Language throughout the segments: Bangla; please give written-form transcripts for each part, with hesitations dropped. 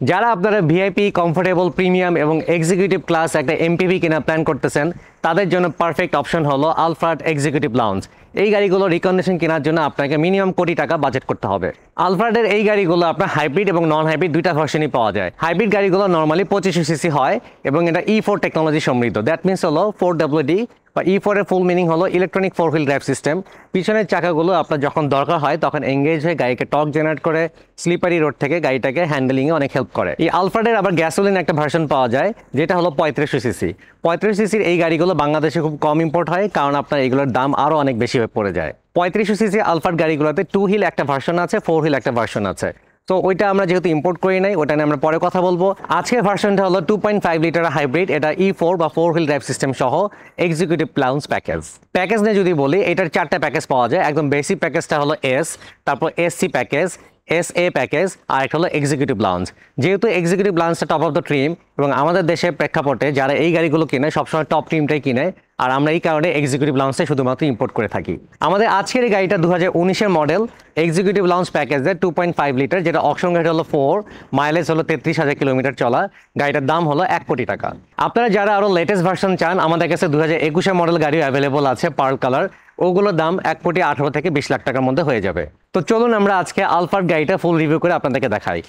যারা আপনারা ভিআইপি, কমফোর্টেবল, প্রিমিয়াম এবং এক্সিকিউটিভ ক্লাস একটা এমপিভি কেনার প্ল্যান করতেছেন, তাদের জন্য পারফেক্ট অপশন হলো আলফ্রাড এক্সিকিউটিভ লাউঞ্জ। এই গাড়িগুলো রিকন্ডিশন কেনার জন্য আপনাকে মিনিমাম কোটি টাকা বাজেট করতে হবে। আলফ্রাডের এই গাড়িগুলো আপনার হাইব্রিড এবং নন হাইব্রিড দুইটা ভার্সনই পাওয়া যায়। হাইব্রিড গাড়িগুলো নর্মালি 2500 সিসি হয় এবং এটা E4 টেকনোলজি সমৃদ্ধ। দ্যাট মিনস হলো 4WD বা E4 এর ফুল মিনিং হলো ইলেকট্রনিক 4 হুইল ড্রাইভ সিস্টেম। পিছনের চাকাগুলো আপনার যখন দরকার হয় তখন এঙ্গেজ হয়ে গাড়িকে টর্ক জেনারেট করে স্লিপারি রোড থেকে গাড়িটাকে হ্যান্ডেলিংয়ে অনেক হেল্প করে। এই আলফ্রাডের আবার গ্যাসোলিন একটা ভার্সন পাওয়া যায় যেটা হলো 3500 সিসি। 3500 সিসির এই গাড়িগুলো বাংলাদেশে খুব কম ইম্পোর্ট হয়, কারণ আপনার এগুলোর দাম আরও অনেক বেশি হয়ে পড়ে যায়। 3500 সিসি আলফ্রাড গাড়িগুলোতে 2 হুইল একটা ভার্সন আছে, 4 হুইল একটা ভার্সন আছে। তো ওইটা আমরা যেহেতু ইম্পোর্ট করি নাই, ওটা নিয়ে আমরা পরে কথা বলবো। আজকের ভার্সনটা হলো 2.5 লিটার হাইব্রিড। এটা E4 বা 4 হুইল ড্রাইভ সিস্টেম সহ এক্সিকিউটিভ লাউঞ্জ প্যাকেজ নিয়ে যদি বলি, এটার 4টা প্যাকেজ পাওয়া যায়। একদম বেসিক প্যাকেজটা হলো এস, তারপর এসসি প্যাকেজ, SA প্যাকেজ, আর একটা হলো এক্সিকিউটিভ লাউঞ্জ। যেহেতু executive লাউঞ্জটা top of the trim এবং আমাদের দেশের প্রেক্ষাপটে যারা এই গাড়িগুলো কিনে সবসময় টপ ট্রিমটাই কিনে, আর আমরা এই কারণে এক্সিকিউটিভ লাউঞ্জটা শুধুমাত্র ইম্পোর্ট করে থাকি। আমাদের আজকের এই গাড়িটা 2019-এর মডেল এক্সিকিউটিভ লাউঞ্জ প্যাকেজের 2.5 লিটার, যেটা অকশন গাড়ি হলো 4, মাইলেজ হলো 33,000 কিলোমিটার চলা। গাড়িটার দাম হলো 1 কোটি টাকা। আপনারা যারা আরও লেটেস্ট ভার্সন চান, আমাদের কাছে 2021-এর মডেল গাড়িও অ্যাভেলেবল আছে পার্ল কালার। ওগুলোর দাম 1,18 থেকে 20 লাখ টাকার মধ্যে হয়ে যাবে। তো চলুন আমরা আজকে আলফ্রাড গাড়িটা ফুল রিভিউ করে আপনাদেরকে দেখাই।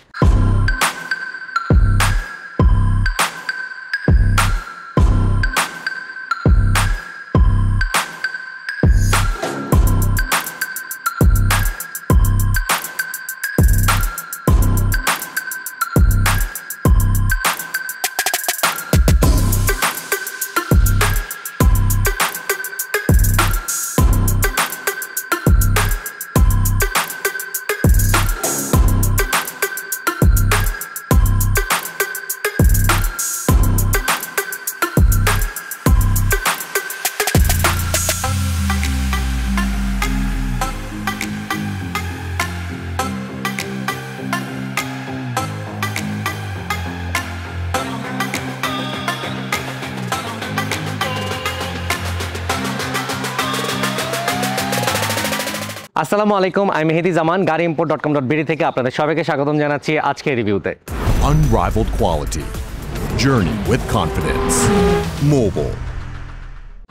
আসসালামু আলাইকুম, আমি মেহেদি জামান, gaariimport.com.bd থেকে আপনাদের সবাইকে স্বাগতম জানাচ্ছি আজকের রিভিউতে। Unrivaled quality. Journey with confidence. Mobile.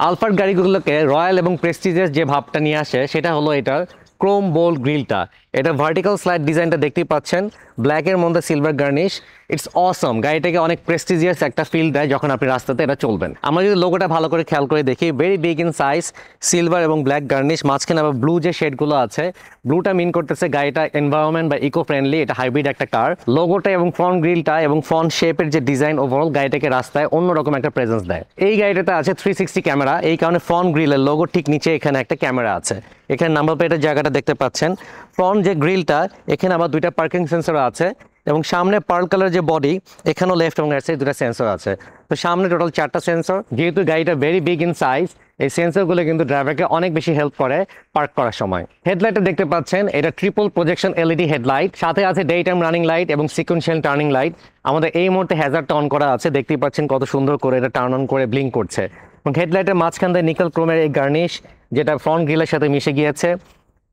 আলফ্রাড গাড়িগুলোকে royal এবং প্রেস্টিজিয়াস যে ভাবটা নিয়ে আসে সেটা হলো এটার ক্রোম বোল্ড গ্রিলটা। এটা ভার্টিক্যাল স্লাইড ডিজাইনটা দেখতেই পাচ্ছেন, ব্ল্যাকের মধ্যে সিলভার গার্নিশ। ইটস অসম। গাড়িটাকে অনেক প্রেস্টিজিয়াস একটা ফিল দেয় যখন আপনি রাস্তাতে এটা চলবেন। আমরা যদি লোগোটা ভালো করে খেয়াল করে দেখি, very big in size, silver এবং ব্ল্যাক গার্নিশ, মাঝখানে আবার ব্লু যে শেডগুলো আছে, ব্লুটা মিন করতেছে গাড়িটা এনভায়রনমেন্ট বা ইকো ফ্রেন্ডলি। এটা হাইব্রিড একটা কার। লোগোটা এবং ফ্রন্ট গ্রিলটা এবং ফ্রন্ট শেপের যে ডিজাইন, ওভারঅল গাড়িটাকে রাস্তায় অন্যরকম একটা প্রেজেন্স দেয়। এই গাড়িটাতে আছে 360 ক্যামেরা, এই কারণে ফ্রন্ট গ্রিলের লোগো ঠিক নিচে এখানে একটা ক্যামেরা আছে। এখানে নাম্বার প্লেটের জায়গাটা দেখতে পাচ্ছেন। ফ্রন্ট যে গ্রিলটা, এখানে আবার দুইটা পার্কিং সেন্সর আছে এবং সামনে পার্ল কালার যে বডি, এখানেও লেফট এবং রাইট সাইড দুটা সেন্সর আছে। তো সামনে টোটাল 4টা সেন্সর। যেহেতু গাড়িটা ভেরি বিগ ইন সাইজ, এই সেন্সরগুলো কিন্তু ড্রাইভারকে অনেক বেশি হেল্প করে পার্ক করার সময়। হেডলাইটটা দেখতে পাচ্ছেন, এটা ট্রিপল প্রজেকশন LED হেডলাইট, সাথে আছে ডে টাইম রানিং লাইট এবং সিকোয়েন্সিয়াল টার্নিং লাইট। আমাদের এই মুহূর্তে হ্যাজার্ডটা অন করা আছে, দেখতেই পাচ্ছেন কত সুন্দর করে এটা টার্ন অন করে ব্লিঙ্ক করছে। এবং হেডলাইটের মাঝখান দিয়ে নিকেল ক্রোমের এই গার্নিশ, যেটা ফ্রন্ট গ্রিলের সাথে মিশে গিয়েছে।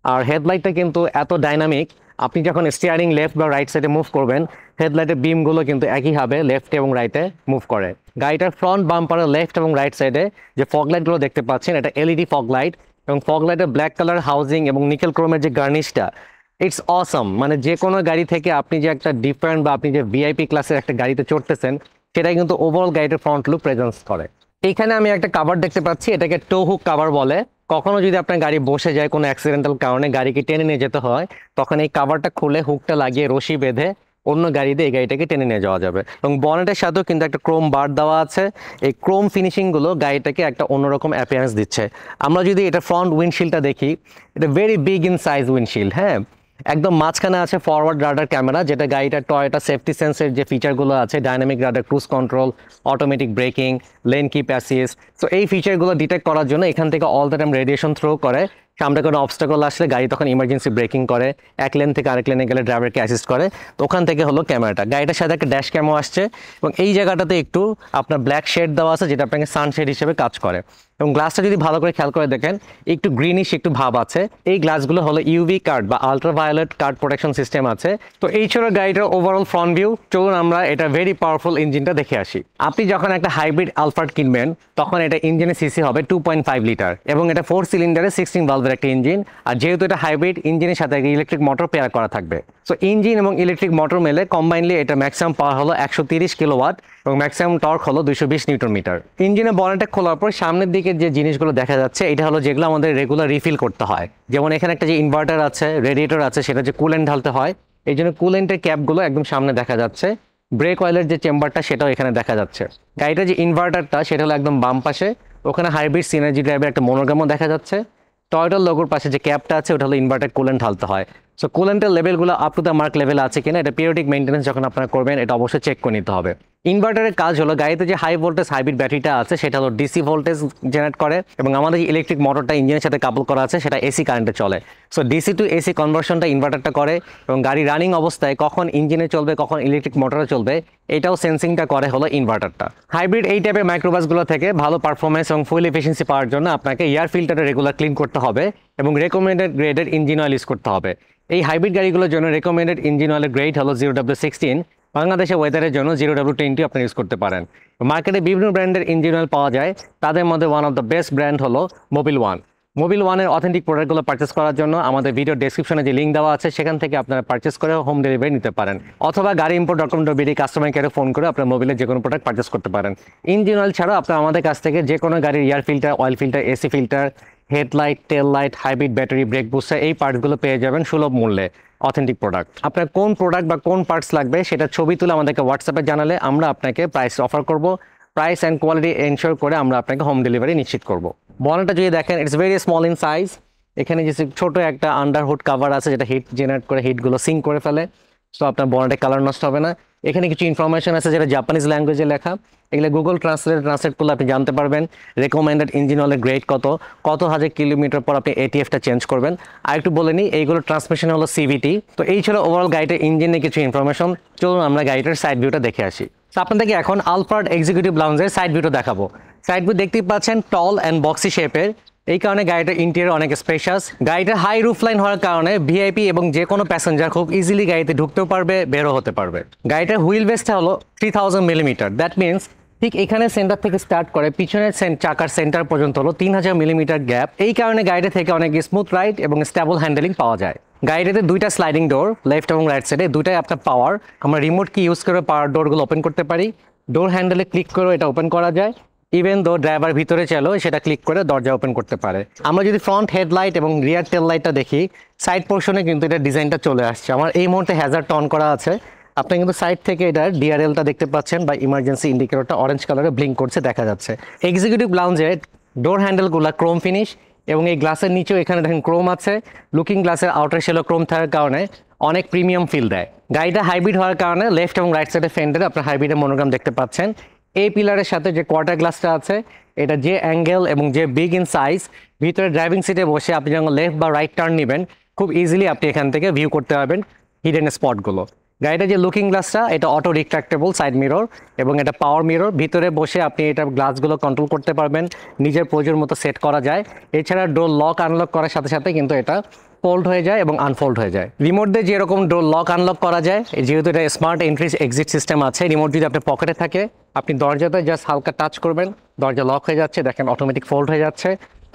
আর হেডলাইটটা কিন্তু এত ডাইনামিক, আপনি যখন স্টিয়ারিং লেফট বা রাইট সাইডে মুভ করবেন, হেডলাইটের বিমগুলো কিন্তু একইভাবে লেফট এবং রাইটে মুভ করে। গাড়িটার ফ্রন্ট বাম্পারের লেফট এবং রাইট সাইডে যে ফগ লাইটগুলো দেখতে পাচ্ছেন, এটা LED ফগ লাইট এবং ফগ লাইটের ব্ল্যাক কালার হাউজিং এবং নিকেল ক্রোমের যে গার্নিশটা, ইটস অসম। মানে যে কোনো গাড়ি থেকে আপনি যে একটা ডিফারেন্ট বা আপনি যে VIP ক্লাসের একটা গাড়িতে চড়তেছেন, সেটাই কিন্তু ওভারঅল গাড়িটার ফ্রন্ট লুক প্রেজেন্স করে। এইখানে আমি একটা কাভার দেখতে পাচ্ছি, এটাকে টো হুক কাভার বলে। কখনো যদি আপনার গাড়ি বসে যায় কোনো অ্যাক্সিডেন্টাল কারণে, গাড়িকে টেনে নিয়ে যেতে হয়, তখন এই কাভারটা খুলে হুকটা লাগিয়ে রশি বেঁধে অন্য গাড়িতে এই গাড়িটাকে টেনে নিয়ে যাওয়া যাবে। এবং বনেটের সাথেও কিন্তু একটা ক্রোম বার দেওয়া আছে। এই ক্রোম ফিনিশিংগুলো গাড়িটাকে একটা অন্যরকম অ্যাপিয়ারেন্স দিচ্ছে। আমরা যদি এটা ফ্রন্ট উইন্ডশিল্ডটা দেখি, এটা very big in size windshield. হ্যাঁ, একদম মাঝখানে আছে ফরওয়ার্ড রাডার ক্যামেরা, যেটা গাড়িটার টয়োটা সেফটি সেন্সের যে ফিচারগুলো আছে, dynamic radar, cruise control, automatic braking, lane keep assist. So এই ফিচারগুলো ডিটেক্ট করার জন্য এখান থেকে all the time radiation throw করে। সামনে কোনো অবস্টাকল আসলে গাড়ি তখন ইমার্জেন্সি ব্রেকিং করে, এক লেন থেকে আরেক লেনে গেলে ড্রাইভারকে অ্যাসিস্ট করে। তো ওখান থেকে হলো ক্যামেরাটা। গাড়িটার সাথে একটা ড্যাশ ক্যামও আসছে এবং এই জায়গাটাতে একটু আপনার ব্ল্যাক শেড দেওয়া আছে, যেটা আপনাকে সানশেড হিসেবে কাজ করে। এবং গ্লাসটা যদি ভালো করে খেয়াল করে দেখেন একটু গ্রিনিশ একটু ভাব আছে। এই গ্লাসগুলো হলো ইউভি কার্ড বা আলট্রাভায়োলেট কার্ড প্রোটেকশন সিস্টেম আছে। তো এই ছিল গাড়িটার ওভারঅল ফ্রন্ট ভিউ। চলুন আমরা এটা ভেরি পাওয়ারফুল ইঞ্জিনটা দেখে আসি। আপনি যখন একটা হাইব্রিড আলফার্ড কিনবেন তখন এটা ইঞ্জিনের সিসি হবে 2.5 লিটার এবং এটা 4 সিলিন্ডারের 16 ভালভের একটা ইঞ্জিন। আর যেহেতু এটা হাইব্রিড, ইঞ্জিনের সাথে ইলেকট্রিক মোটর পেয়ার করা থাকবে। সো ইঞ্জিন এবং ইলেকট্রিক মোটর মেলে কম্বাইনলি এটা ম্যাক্সিমাম পাওয়ার হলো 130 কিলোওয়াট এবং ম্যাক্সিমাম টর্ক হলো 220 নিউটন মিটার। ইঞ্জিনের বনেটটা খোলার পর সামনের দিকে যে জিনিসগুলো দেখা যাচ্ছে এটা হলো যেগুলো আমাদের রেগুলার রিফিল করতে হয়। যেমন এখানে একটা যে ইনভার্টার আছে, রেডিয়েটর আছে, সেটা যে কুলেন্ট ঢালতে হয়, এই জন্য কুলেন্টের ক্যাপগুলো একদম সামনে দেখা যাচ্ছে। ব্রেক অয়েলের যে চেম্বারটা সেটাও এখানে দেখা যাচ্ছে। গাড়িটার যে ইনভার্টারটা সেটা হলো একদম বাম পাশে। ওখানে হাইব্রিড সিনার্জি ড্রাইভের একটা মনোগ্রামও দেখা যাচ্ছে। টয়োটার লোগোর পাশে যে ক্যাপটা আছে ওটা হলো ইনভার্টার কুলেন্ট ঢালতে হয়। So কুলেন্টের লেভেলগুলো up to the mark level আছে কিনা এটা পিরিয়ডিক মেইনটেন্যান্স যখন আপনারা করবেন এটা অবশ্যই চেক করে নিতে হবে। ইনভার্টারের কাজ হলো গাড়িতে যে হাই ভোল্টেজ হাইব্রিড ব্যাটারিটা আছে সেটা হলো ডিসি ভোল্টেজ জেনারেট করে এবং আমাদের যে ইলেকট্রিক মোটরটা ইঞ্জিনের সাথে কাপল করা আছে সেটা এসি কারেন্টে চলে। সো ডিসি টু এসি কনভার্সনটা ইনভার্টারটা করে এবং গাড়ি রানিং অবস্থায় কখন ইঞ্জিনে চলবে কখন ইলেকট্রিক মোটরে চলবে এটাও সেন্সিংটা করে হলো ইনভার্টারটা। হাইব্রিড এই টাইপের মাইক্রোবাসগুলো থেকে ভালো পারফরমেন্স এবং ফুল এফিসিয়েন্সি পাওয়ার জন্য আপনাকে এয়ার ফিল্টারটা রেগুলার ক্লিন করতে হবে এবং রেকমেন্ডেড গ্রেডের ইঞ্জিন অয়েল ইউজ করতে হবে। এই হাইব্রিড গাড়িগুলোর জন্য রেকমেন্ডেড ইঞ্জিন অয়েলের গ্রেড হলো 0W16। বাংলাদেশের ওয়েদারের জন্য 0W20 আপনি ইউজ করতে পারেন। মার্কেটে বিভিন্ন ব্র্যান্ডের ইঞ্জিন অয়েল পাওয়া যায়, তাদের মধ্যে one of the best brand হলো মোবিল ওয়ান। মোবিল ওয়ানের অথেন্টিক প্রোডাক্টগুলো পারচেস করার জন্য আমাদের ভিডিও ডেসক্রিপশনে যে লিঙ্ক দেওয়া আছে সেখান থেকে আপনারা পারচেস করে হোম ডেলিভারি নিতে পারেন, অথবা গাড়ি import.com.bd কাস্টমার কেয়ারে ফোন করে আপনার মোবিলের যে কোনো প্রোডাক্ট পারচেস করতে পারেন। ইঞ্জিন অয়েল ছাড়াও আপনারা আমাদের কাছ থেকে যে কোনো গাড়ির air filter, oil filter, AC filter, headlight, টেল light, hybrid battery, brake booster এই পার্টসগুলো পেয়ে যাবেন সুলভ মূল্যে। Authentic product. আপনার কোন প্রোডাক্ট বা কোন পার্টস লাগবে সেটা ছবি তুলে আমাদেরকে হোয়াটসঅ্যাপে জানালে আমরা আপনাকে প্রাইস অফার করব। প্রাইস অ্যান্ড কোয়ালিটি এনশিওর করে আমরা আপনাকে হোম ডেলিভারি নিশ্চিত করব। বনেটটা যদি দেখেন it's very small in size. এখানে যে ছোট একটা আন্ডারহুড কাভার আছে যেটা হিট জেনারেট করে হিটগুলো সিঙ্ক করে ফেলে, সো আপনার বনেটের কালার নষ্ট হবে না। এখানে কিছু ইনফরমেশন আছে যেটা জাপানিজ ল্যাঙ্গুয়েজে লেখা, এগুলো গুগল ট্রান্সলেট করলে আপনি জানতে পারবেন রেকমেন্ডেড ইঞ্জিন অয়েলের গ্রেড কত হাজার কিলোমিটার পর আপনি এটিএফটা চেঞ্জ করবেন। আর একটু বলে নিই এইগুলো ট্রান্সমিশন হলো সিভিটি। তো এই ছিল ওভারঅল গাড়িটার ইঞ্জিনের কিছু ইনফরমেশন। চলুন আমরা গাড়িটার সাইড ভিউটা দেখে আসি। তো আপনাদেরকে এখন আলফার্ড এক্সিকিউটিভ লাউঞ্জের সাইড ভিউটা দেখাবো। সাইড ভিউ দেখতেই পাচ্ছেন টল অ্যান্ড বক্সি শেপের, এই কারণে গাড়িটার ইন্টেরিয়র অনেক স্পেশাস। গাড়িটার হাই রুফ লাইন হওয়ার কারণে ভিআইপি এবং যে কোনো প্যাসেঞ্জার খুব ইজিলি গাড়িতে ঢুকতেও পারবে, বেরো হতে পারবে। গাড়িটার হুইল বেসটা হলো 3000 মিলিমিটার। দ্যাট মিনস ঠিক এখানে সেন্টার থেকে স্টার্ট করে পিছনের চাকার সেন্টার পর্যন্ত হলো 3000 মিলিমিটার গ্যাপ। এই কারণে গাড়িটা থেকে অনেক স্মুথ রাইড এবং স্টেবল হ্যান্ডেলিং পাওয়া যায়। গাড়িটাতে দুইটা স্লাইডিং ডোর, লেফট এবং রাইট সাইডে দুইটাই আপনার পাওয়ার। আমরা রিমোট কি ইউজ করে পাওয়ার ডোরগুলো ওপেন করতে পারি। ডোর হ্যান্ডেলে ক্লিক করে এটা ওপেন করা যায়। ইভেন দো ড্রাইভার ভিতরে চাইলেও সেটা ক্লিক করে দরজা ওপেন করতে পারে। আমরা যদি ফ্রন্ট হেডলাইট এবং রিয়ার টেল লাইটটা দেখি, সাইড পোর্শনে কিন্তু এটা ডিজাইনটা চলে আসছে। আমার এই মুহূর্তে হ্যাজার্ড অন করা আছে, আপনি কিন্তু সাইড থেকে এটার ডিআরএলটা দেখতে পাচ্ছেন বা ইমার্জেন্সি ইন্ডিকেটরটা অরেঞ্জ কালারে ব্লিঙ্ক করছে দেখা যাচ্ছে। এক্সিকিউটিভ লাউঞ্জে ডোর হ্যান্ডেলগুলো ক্রোম ফিনিশ এবং এই গ্লাসের নিচেও এখানে দেখেন ক্রোম আছে। লুকিং গ্লাসের আউটার শেলও ক্রোম থাকার কারণে অনেক প্রিমিয়াম ফিল দেয়। গাড়িটা হাইব্রিড হওয়ার কারণে লেফট এবং রাইট সাইডে ফেন্ডারে আপনার হাইব্রিডের মনোগ্রাম দেখতে পাচ্ছেন। এই পিলারের সাথে যে কোয়ার্টার গ্লাসটা আছে এটা যে অ্যাঙ্গেল এবং যে বিগ ইন সাইজ, ভিতরে ড্রাইভিং সিটে বসে আপনি যখন লেফট বা রাইট টার্ন নেবেন খুব ইজিলি আপনি এখান থেকে ভিউ করতে পারবেন হিডেন স্পটগুলো। গাড়িটা যে লুকিং গ্লাসটা এটা অটো রিট্রাক্টেবল সাইড মিরর এবং এটা পাওয়ার মিরর। ভিতরে বসে আপনি এটা গ্লাসগুলো কন্ট্রোল করতে পারবেন, নিজের প্রয়োজন মতো সেট করা যায়। এছাড়া ডোর লক আনলক করার সাথে সাথে কিন্তু এটা ফোল্ড হয়ে যায় এবং আনফোল্ড হয়ে যায়। রিমোট দিয়ে যেরকম ডোর লক আনলক করা যায়, যেহেতু এটা স্মার্ট এন্ট্রি এক্সিট সিস্টেম আছে, রিমোট যদি আপনার পকেটে থাকে আপনি দরজাতে জাস্ট হালকা টাচ করবেন, দরজা লক হয়ে যাচ্ছে, দেখেন অটোমেটিক ফোল্ড হয়ে যাচ্ছে।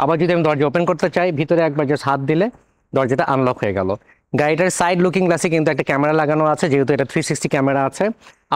আবার যদি আমি দরজা ওপেন করতে চাই ভিতরে একবার জাস্ট হাত দিলে দরজাটা আনলক হয়ে গেল। গাড়িটার সাইড লুকিং গ্লাসে কিন্তু একটা ক্যামেরা লাগানো আছে, যেহেতু এটা 360 ক্যামেরা আছে।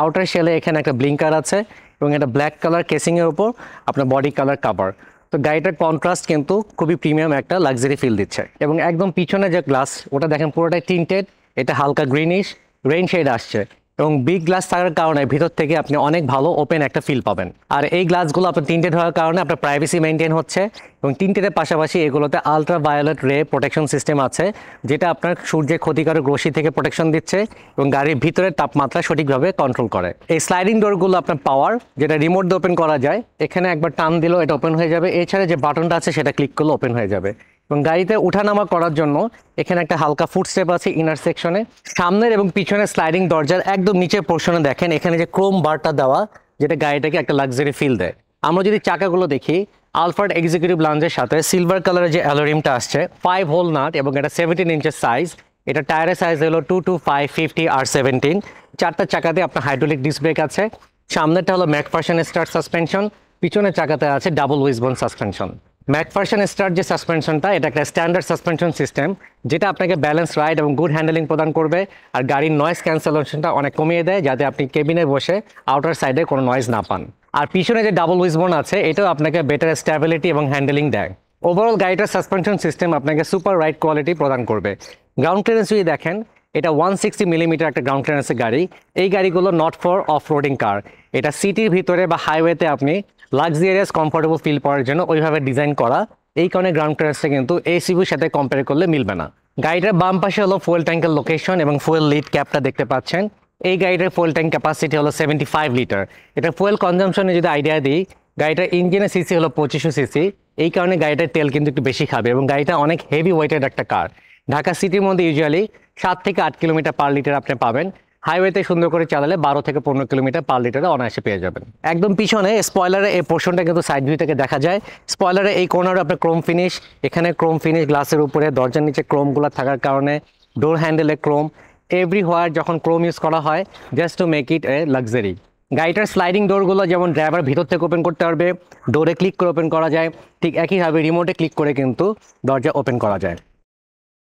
আউটার শেলে এখানে একটা ব্লিঙ্কার আছে এবং এটা ব্ল্যাক কালার কেসিংয়ের উপর আপনার বডি কালার কাভার। তো গাড়িটার কন্ট্রাস্ট কিন্তু খুবই প্রিমিয়াম একটা লাক্সারি ফিল দিচ্ছে। এবং একদম পিছনে যে গ্লাস ওটা দেখেন পুরোটাই টিন্টেড, এটা হালকা গ্রিনিশ রেইন শেড আসছে এবং বিগ গ্লাস থাকার কারণে ভিতর থেকে আপনি অনেক ভালো ওপেন একটা ফিল পাবেন। আর এই গ্লাসগুলো আপনার টিন্টেড হওয়ার কারণে আপনার প্রাইভেসি মেনটেন হচ্ছে এবং টিন্টেডের পাশাপাশি এগুলোতে আলট্রাভায়োলেট রে প্রোটেকশন সিস্টেম আছে, যেটা আপনার সূর্যের ক্ষতিকারক রশ্মি থেকে প্রোটেকশন দিচ্ছে এবং গাড়ির ভিতরের তাপমাত্রা সঠিকভাবে কন্ট্রোল করে। এই স্লাইডিং ডোরগুলো আপনার পাওয়ার, যেটা রিমোট দিয়ে ওপেন করা যায়, এখানে একবার টান দিলেও এটা ওপেন হয়ে যাবে। এছাড়া যে বাটনটা আছে সেটা ক্লিক করলে ওপেন হয়ে যাবে। এবং গাড়িতে উঠানামা করার জন্য এখানে একটা হালকা ফুট স্টেপ আছে ইনার সেকশনে। সামনের এবং পিছনের স্লাইডিং দরজার একদম নিচের পোর্শনে দেখেন এখানে যে ক্রোম বারটা দেওয়া, যেটা গাড়িটাকে একটা লাক্সারি ফিল দেয়। আমরা যদি চাকাগুলো দেখি, আলফার্ড এক্সিকিউটিভ লঞ্চের সাথে সিলভার কালারের যে অ্যালোরিমটা আসছে 5 হোল নাট এবং এটা 17 ইঞ্চের সাইজ। এটা টায়ারের সাইজ হলো 225 50 R17। চারটা চাকাতে আপনার হাইড্রোলিক ডিস্ক ব্রেক আছে। সামনেরটা হলো ম্যাকফারসন স্টার্ট সাসপেনশন, পিছনের চাকাতে আছে ডাবল উইসবোন সাসপেনশন। ম্যাকফারসন স্টার্ট যে সাসপেনশনটা এটা একটা স্ট্যান্ডার্ড সাসপেনশন সিস্টেম, যেটা আপনাকে ব্যালেন্স রাইড এবং গুড হ্যান্ডেলিং প্রদান করবে আর গাড়ির নয়েজ ক্যান্সেলেশনটা অনেক কমিয়ে দেয়, যাতে আপনি কেবিনে বসে আউটার সাইডে কোনো নয়েজ না পান। আর পিছনে যে ডাবল উইসবোন আছে এটাও আপনাকে বেটার স্ট্যাবিলিটি এবং হ্যান্ডেলিং দেয়। ওভারঅল গাড়িটার সাসপেনশন সিস্টেম আপনাকে সুপার রাইড কোয়ালিটি প্রদান করবে। গ্রাউন্ড ক্লিয়ারেন্স যদি দেখেন, এটা 160 মিলিমিটার একটা গ্রাউন্ড ক্লিয়ারেন্সের গাড়ি। এই গাড়িগুলো নট ফর অফ রোডিং কার, এটা সিটির ভিতরে বা হাইওয়েতে আপনি লাক্সারিয়াস কমফোর্টেবল ফিল পাওয়ার জন্য ওইভাবে ডিজাইন করা। এই কারণে গ্রাউন্ড ক্লিয়ারেন্সটা কিন্তু এসইভির সাথে কম্পেয়ার করলে মিলবে না। গাড়িটার বাম পাশে হলো ফুয়েল ট্যাঙ্কের লোকেশন এবং ফুয়েল লিড ক্যাপটা দেখতে পাচ্ছেন। এই গাড়িটার ফুয়েল ট্যাঙ্ক ক্যাপাসিটি হলো 75 লিটার। এটা ফুয়েল কনজাম্পশনে যদি আইডিয়া দিই, গাড়িটার ইঞ্জিনের সিসি হলো 2500 সিসি। এই কারণে গাড়িটার তেল কিন্তু একটু বেশি খাবে এবং গাড়িটা অনেক হেভি ওয়েটেড একটা কার। ঢাকা সিটির মধ্যে ইউজুয়ালি 7 থেকে 8 কিলোমিটার পার লিটার আপনি পাবেন। হাইওয়েতে সুন্দর করে চালালে 12 থেকে 15 কিলোমিটার পার লিটারে অনায়াসে পেয়ে যাবেন। একদম পিছনে স্পয়লারে এই পোর্শনটা কিন্তু সাইড ভিউ থেকে দেখা যায়। স্পয়লারে এই কর্নারে আপনার ক্রোম ফিনিশ, এখানে ক্রোম ফিনিশ গ্লাসের উপরে, দরজার নিচে ক্রোমগুলো থাকার কারণে ডোর হ্যান্ডেলে ক্রোম। এভরিহোয়ার যখন ক্রোম ইউজ করা হয় just to make it A luxury. গাড়িটার স্লাইডিং ডোরগুলো যেমন ড্রাইভার ভিতর থেকে ওপেন করতে পারবে, ডোরে ক্লিক করে ওপেন করা যায়, ঠিক একইভাবে রিমোটে ক্লিক করে কিন্তু দরজা ওপেন করা যায়।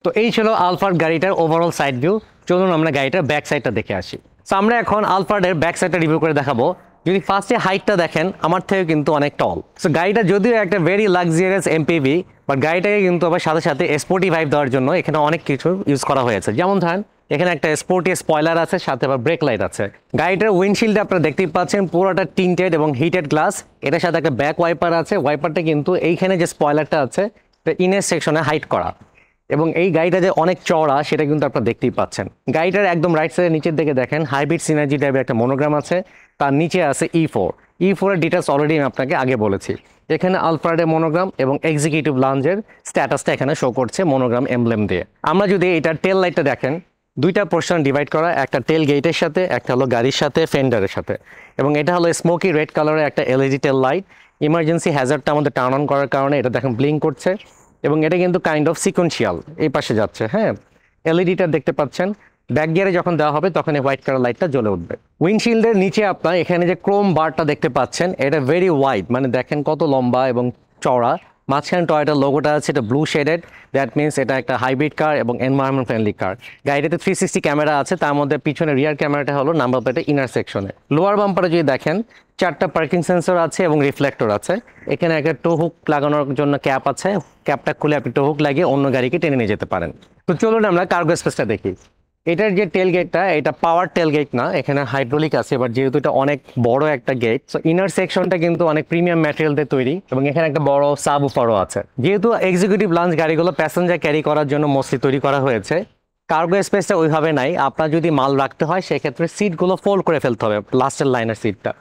তো এই ছিল আলফার্ড গাড়িটার ওভারঅল সাইড ভিউ। চলুন আমরা গাড়িটার ব্যাক সাইডটা দেখে আসি। সো আমরা এখন আলফার্ডের ব্যাক সাইডটা রিভিউ করে দেখাবো। যদি ফার্স্টে হাইটটা দেখেন, আমার থেকে কিন্তু অনেক টল। সো গাড়িটা যদিও একটা ভেরি লাক্সারিয়াস এমপিভি, বাট গাড়িটাকে কিন্তু আবার সাথে সাথে স্পোর্টি ভাইব দেওয়ার জন্য এখানে অনেক কিছু ইউজ করা হয়েছে। যেমন ধরেন এখানে একটা স্পোর্টি স্পয়লার আছে, সাথে আবার ব্রেক লাইট আছে। গাড়িটার উইন্ডশিল্ডে আপনারা দেখতেই পাচ্ছেন পুরোটা টিন্টেড এবং হিটেড গ্লাস। এটার সাথে একটা ব্যাক ওয়াইপার আছে। ওয়াইপারটা কিন্তু এইখানে যে স্পয়লারটা আছে ইনের সেকশনে হাইট করা, এবং এই গাড়িটা যে অনেক চওড়া সেটা কিন্তু আপনারা দেখতেই পাচ্ছেন। গাড়িটার একদম রাইট সাইডের নিচের দিকে দেখেন হাইব্রিড সিনার্জি টাইপের একটা মনোগ্রাম আছে। তার নিচে আছে E4 এর ডিটেলস অলরেডি আমি আপনাকে আগে বলেছি। এখানে আলফার্ডের মনোগ্রাম এবং এক্সিকিউটিভ লঞ্চের স্ট্যাটাসটা এখানে শো করছে মনোগ্রাম এমব্লেম দিয়ে। আমরা যদি এটার টেল লাইটটা দেখেন, দুইটা পোর্শন ডিভাইড করা, একটা টেল গেটের সাথে, একটা হলো গাড়ির সাথে ফেন্ডারের সাথে। এবং এটা হলো স্মোকি রেড কালারের একটা এলইডি টেল লাইট। ইমার্জেন্সি হ্যাজার্ডটা আমাদের টার্ন অন করার কারণে এটা দেখেন ব্লিঙ্ক করছে, এবং এটা কিন্তু কাইন্ড অফ সিকোয়েন্সিয়াল, এই পাশে যাচ্ছে। হ্যাঁ, এলইডিটা দেখতে পাচ্ছেন। ব্যাক গিয়ারে যখন দেওয়া হবে তখন এই হোয়াইট কালার লাইটটা জ্বলে উঠবে। উইন্ডশিল্ডের নিচে আপনার এখানে যে ক্রোম বারটা দেখতে পাচ্ছেন, এটা ভেরি ওয়াইড, মানে দেখেন কত লম্বা এবং চওড়া। মাঝখানে টয়োটার লোগোটা আছে, এটা ব্লু শেডেড। দ্যাট মিনস এটা একটা হাইব্রিড কার এবং এনভায়রনমেন্ট ফ্রেন্ডলি কার। গাড়িটাতে 360 ক্যামেরা আছে, তার মধ্যে পিছনে রিয়ার ক্যামেরাটা হলো নাম্বার প্লেটের ইনার সেকশনে। লোয়ার বাম্পারে যদি দেখেন 4টা পার্কিং সেন্সর আছে এবং রিফ্লেক্টর আছে। এখানে একটা টো হুক লাগানোর জন্য ক্যাপ আছে। ক্যাপটা খুলে আপনি টো হুক লাগিয়ে অন্য গাড়িকে টেনে নিয়ে যেতে পারেন। তো চলুন আমরা কার্গো স্পেসটা দেখি। এটার যে টেল গেটটা, এটা পাওয়ার টেল গেট না, এখানে হাইড্রোলিক আছে। এবার যেহেতু এটা অনেক বড় একটা গেট, সো ইনার সেকশনটা কিন্তু অনেক প্রিমিয়াম ম্যাটেরিয়াল দিয়ে তৈরি, এবং এখানে একটা বড় সাবউফারও আছে। যেহেতু এক্সিকিউটিভ লঞ্চ গাড়িগুলো প্যাসেঞ্জার ক্যারি করার জন্য মোস্টলি তৈরি করা হয়েছে, কার্গো স্পেসটা ওইভাবে নাই। আপনার যদি মাল রাখতে হয় সেক্ষেত্রে সিটগুলো ফোল্ড করে ফেলতে হবে, লাস্টের লাইনের সিটটা।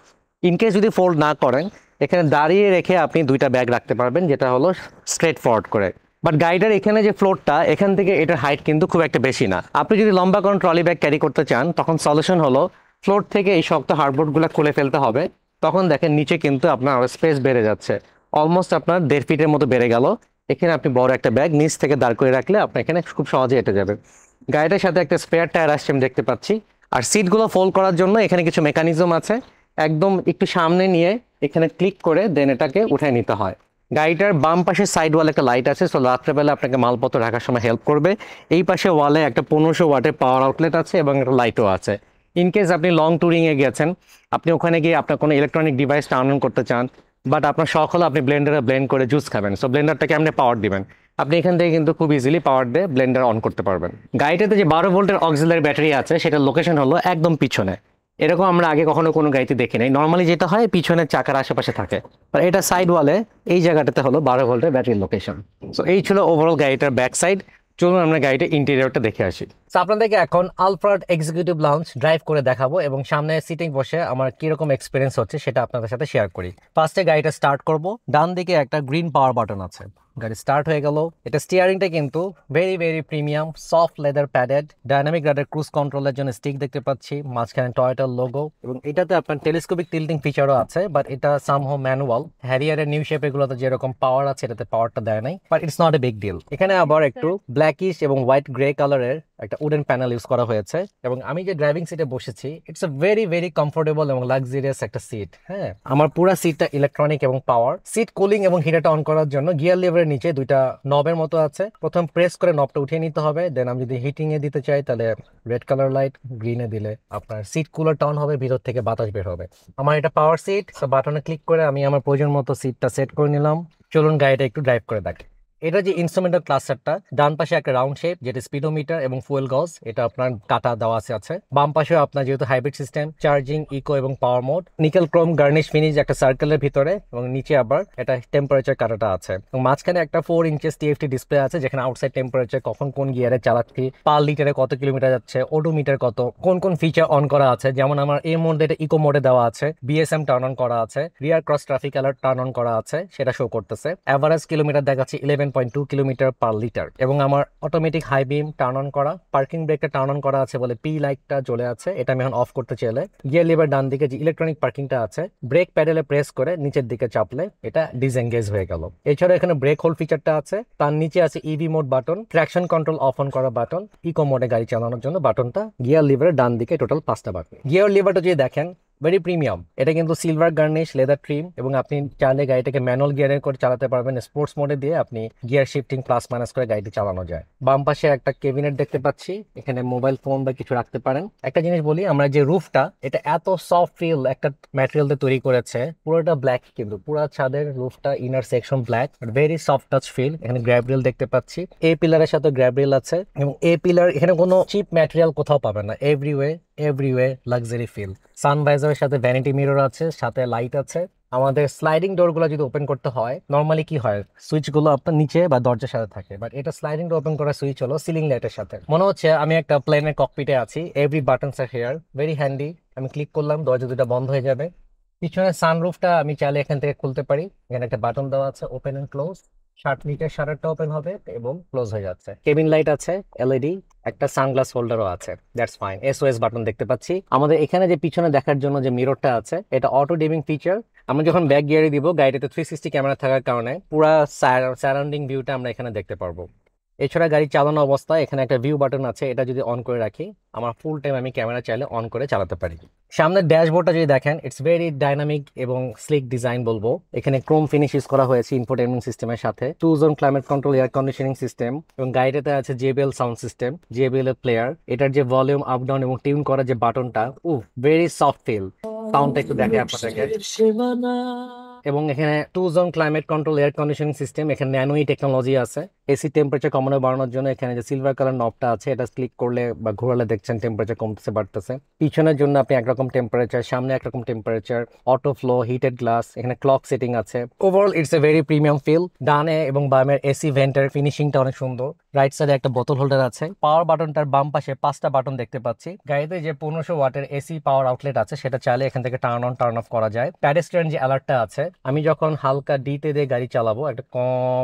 ইনকেস যদি ফোল্ড না করেন, এখানে দাঁড়িয়ে রেখে আপনি 2টা ব্যাগ রাখতে পারবেন, যেটা হলো স্ট্রেট ফরওয়ার্ড করে। বাট গাড়িটার এখানে যে ফ্লোরটা, এখান থেকে এটার হাইট কিন্তু খুব একটা বেশি না। আপনি যদি লম্বা কোনো ট্রলি ব্যাগ ক্যারি করতে চান, তখন সলিউশন হলো ফ্লোর থেকে এই শক্ত হার্ডবোর্ডগুলো খুলে ফেলতে হবে। তখন দেখেন নিচে কিন্তু আপনার স্পেস বেড়ে যাচ্ছে, অলমোস্ট আপনার 1.5 ফিটের মতো বেড়ে গেল। এখানে আপনি বড় একটা ব্যাগ নিচ থেকে দাঁড় করে রাখলে আপনার এখানে খুব সহজে হেঁটে যাবে। গাড়িটার সাথে একটা স্পেয়ার টায়ার আসছে আমি দেখতে পাচ্ছি। আর সিটগুলো ফোল্ড করার জন্য এখানে কিছু মেকানিজম আছে। একদম একটু সামনে নিয়ে এখানে ক্লিক করে দেন এটাকে উঠে নিতে হয়। গাড়িটার বাম পাশে সাইড ওয়ালে একটা লাইট আছে, সো রাত্রেবেলা আপনাকে মালপত্র রাখার সময় হেল্প করবে। এই পাশে ওয়ালে একটা 1500 ওয়াটের পাওয়ার আউটলেট আছে এবং একটা লাইটও আছে। ইনকেস আপনি লং ট্যুরিংয়ে গেছেন, আপনি ওখানে গিয়ে আপনার কোনো ইলেকট্রনিক ডিভাইস টার্ন অন করতে চান, বাট আপনার শখ হলো আপনি ব্লেন্ডারে ব্লেন্ড করে জুস খাবেন, সো ব্লেন্ডারটাকে আপনি পাওয়ার দিবেন, আপনি এখান থেকে কিন্তু খুব ইজিলি পাওয়ার দিয়ে ব্লেন্ডার অন করতে পারবেন। গাড়িটাতে যে 12 ভোল্টের অক্সিলারি ব্যাটারি আছে, সেটার লোকেশন হলো একদম পিছনে। এরকম আমরা আগে কখনো কোনো গাড়িতে দেখি নাই। নর্মালি যেটা হয় পিছনের চাকার আশেপাশে থাকে, আর এটা সাইড ওয়ালে এই জায়গাটাতে হলো 12 ভোল্টের ব্যাটারির লোকেশন। সো এই ছিল ওভারঅল গাড়িটার ব্যাক সাইড। চলুন আমরা গাড়িটা ইন্টেরিয়রটা দেখে আসি। সো আপনাদেরকে এখন আলফার্ড এক্সিকিউটিভ লাউঞ্জ ড্রাইভ করে দেখাবো এবং সামনে সিটিং বসে আমার কিরকম এক্সপিরিয়েন্স হচ্ছে সেটা আপনাদের সাথে শেয়ার করি। ফার্স্টে গাড়িটা স্টার্ট করব। ডান দিকে একটা গ্রিন পাওয়ার বাটন আছে, গাড়ি স্টার্ট হয়ে গেল। এটা স্টিয়ারিংটা কিন্তু very premium, soft leather padded, dynamic radar cruise কন্ট্রোলের জন্য স্টিক দেখতে পাচ্ছি, মাঝখানে টয়োটার লোগো, এবং এটাতে আপনার টেলিস্কোপিক টিল্টিং ফিচারও আছে, বাট এটা সামহাও ম্যানুয়াল। হ্যারিয়ারের নিউ শেপ এগুলোতে যেরকম পাওয়ার আছে এটাতে পাওয়ারটা দেয় নাই, but it's not a big deal. এখানে আবার একটু ব্ল্যাকিশ এবং হোয়াইট গ্রে কালারের একটা উডেন প্যানেল ইউজ করা হয়েছে, এবং আমি যে ড্রাইভিং সিটে বসেছি ইটস এ ভেরি কমফোর্টেবল এবং লাক্সারিয়াস একটা সিট। হ্যাঁ, আমার পুরো সিটটা ইলেকট্রনিক এবং পাওয়ার। সিট কুলিং এবং হিটারটা অন করার জন্য গিয়ার লিভারের নিচে দুইটা নবের মতো আছে। প্রথম প্রেস করে নবটা উঠিয়ে নিতে হবে, দেন আমি যদি হিটিং এ দিতে চাই তাহলে রেড কালার লাইট, গ্রিনে দিলে আপনার সিট কুলারটা অন হবে, ভিতর থেকে বাতাস বের হবে। আমার এটা পাওয়ার সিট, সো বাটনে ক্লিক করে আমি আমার প্রয়োজন মতো সিটটা সেট করে নিলাম। চলুন গাড়িটা একটু ড্রাইভ করে দেখি। এটা যে ইনস্ট্রুমেন্টাল ক্লাস্টারটা, ডান পাশে একটা রাউন্ড শেপ যেটা স্পিডোমিটার এবং ফুয়েল গজ, এটা আপনার কাটা দেওয়া আছে। বাম পাশে আপনার যেহেতু হাইব্রিড সিস্টেম, চার্জিং, ইকো এবং পাওয়ার mode, nickel Chrome garnish finish একটা সার্কেলের ভিতরে, এবং নিচে আবার এটা টেম্পারেচার কাটাটা আছে, এবং মাঝখানে একটা 4 ইঞ্চেস টিএফটি ডিসপ্লে আছে যেখানে আউটসাইড টেম্পারেচার, কখন কোন গিয়ারে চালাচ্ছি, পার লিটারে কত কিলোমিটার যাচ্ছে, ওডোমিটার কত, কোন ফিচার অন করা আছে। যেমন আমার এই মোডে এটা ইকো মোডে দেওয়া আছে, বিএসএম টার্ন অন করা আছে, রিয়ার cross traffic alert turn on করা আছে, সেটা শো করতেছে। এভারেজ কিলোমিটার দেখাচ্ছে 11.2 কিলোমিটার পার লিটার, এবং আমার automatic high beam turn on করা, পার্কিং ব্রেকটা টার্ন অন করা আছে বলে পি লাইটটা জ্বলে আছে, এটা আমি এখন অফ করতে চাইলে গিয়ার লিভার ডান দিকে যে ইলেকট্রনিক পার্কিংটা আছে, ব্রেক প্যাডেলে প্রেস করে নিচের দিকে চাপলে এটা ডিসএঙ্গেজ হয়ে গেল। এছাড়া এখানে ব্রেক হোল্ড ফিচারটা আছে, তার নিচে আছে EV mode button, traction control of on করা বাটন, ইকো মোডে গাড়ি চালানোর জন্য বাটনটা, গিয়ার লিভারের ডান দিকে টোটাল 5টা বাটন। গিয়ার লিভারটা যদি দেখেন ভেরি প্রিমিয়াম, এটা কিন্তু সিলভার গার্নিশ লেদার ট্রিম, এবং আপনি চাইলে গাড়িটাকে ম্যানুয়াল গিয়ারে করে চালাতে পারবেন। স্পোর্টস মোডে দিয়ে আপনি গিয়ার শিফটিং প্লাস মাইনাস করে গাড়িটি চালানো যায়। বাম পাশে একটা কেবিনেট দেখতে পাচ্ছি, এখানে মোবাইল ফোন বা কিছু রাখতে পারেন। একটা জিনিস বলি, আমরা যে রুফটা, এটা এত সফট ফিল একটা ম্যাটেরিয়াল দিয়ে তৈরি করেছে, পুরোটা ব্ল্যাক, কিন্তু পুরো ছাদের রুফটা inner section black, very soft touch feel. এখানে গ্র্যাবরিল দেখতে পাচ্ছি, এ পিলারের সাথে গ্র্যাবরিল আছে, এবং এ পিলার এখানে কোনো চিপ ম্যাটেরিয়াল কোথাও পাবেন না, এভরিওয়ে লাক্সারি ফিল। সানভাইজারের সাথে ভ্যানিটি মিরর আছে, সাথে লাইট আছে। আমাদের স্লাইডিং ডোর গুলো যদি ওপেন করতে হয়, নর্মালি কি হয়, সুইচ গুলো আপনার নিচে বা দরজার সাথে থাকে, বাট এটা স্লাইডিং ডোর ওপেন করার সুইচ হলো সিলিং লাইটের সাথে। মনে হচ্ছে আমি একটা প্লেনের ককপিটে আছি। Every buttons R here, very handy. আমি ক্লিক করলাম, দরজা দুটা বন্ধ হয়ে যাবে। পিছনে সানরুফটা আমি চাইলে এখান থেকে খুলতে পারি, এখানে একটা বাটন দেওয়া আছে, ওপেন এন্ড ক্লোজ। নিচের শাটারটা ওপেন হবে এবং ক্লোজ হয়ে যাচ্ছে। কেবিন লাইট আছে, এলইডি, একটা সানগ্লাস হোল্ডারও আছে, দ্যাটস ফাইন। এসওএস বাটন দেখতে পাচ্ছি। আমাদের এখানে যে পিছনে দেখার জন্য যে মিররটা আছে, এটা অটো ডিমিং ফিচার। আমরা যখন ব্যাক গিয়ারে দিব, গাড়িতে 360 ক্যামেরা থাকার কারণে পুরো সারাউন্ডিং ভিউটা আমরা এখানে দেখতে পারবো। এছাড়া গাড়ি চালানো অবস্থায় এখানে একটা ভিউ বাটন আছে, এটা যদি অন করে রাখি, আমার ফুল টাইম আমি ক্যামেরা চাইলে অন করে চালাতে পারি। সামনের ড্যাশবোর্ডটা যদি দেখেন, ইটস ভেরি ডাইনামিক এবং স্লিক ডিজাইন বলবো। এখানে ক্রোম ফিনিশ ইউজ করা হয়েছে ইনফোটেনমেন্ট সিস্টেমের সাথে, 2 zone climate control air conditioning system, এবং গাড়িটাতে আছে JBL সাউন্ড সিস্টেম, JBL এর প্লেয়ার। এটার যে ভলিউম আপ ডাউন এবং টিউন করার যে বাটনটা, ভেরি সফট ফিল। সাউন্ডটা একটু দেখে আপনাদেরকে। এবং এখানে 2 zone climate control air conditioning system, এখানে ন্যানোই টেকনোলজি আছে। এসি টেম্পারেচার কমানো বাড়ানোর জন্য এখানে যে সিলভার কালার নবটা আছে, এটা ক্লিক করলে বা ঘোরালে দেখছেন টেম্পারেচার কমতেছে বাড়তেছে। পিছনের জন্য আপনি একরকম টেম্পারেচার, সামনে একরকম temperature, auto flow, heated glass, এখানে ক্লক সেটিং আছে। Overall it's a very premium feel. ডানে এবং বামের এসি ভেন্টের ফিনিশিংটা অনেক সুন্দর। রাইট সাইডে একটা বোতল হোল্ডার আছে। পাওয়ার বাটনটার বাম পাশে 5টা বাটন দেখতে পাচ্ছি। গাড়িতে যে 1500 ওয়াটের এসি পাওয়ার আউটলেট আছে, সেটা চাইলে এখান থেকে টার্ন অন টার্ন অফ করা যায়। প্যাডেস্ট্রিয়ান যে অ্যালার্টটা আছে, আমি যখন হালকা ডিতে দিয়ে গাড়ি চালাবো একটা ক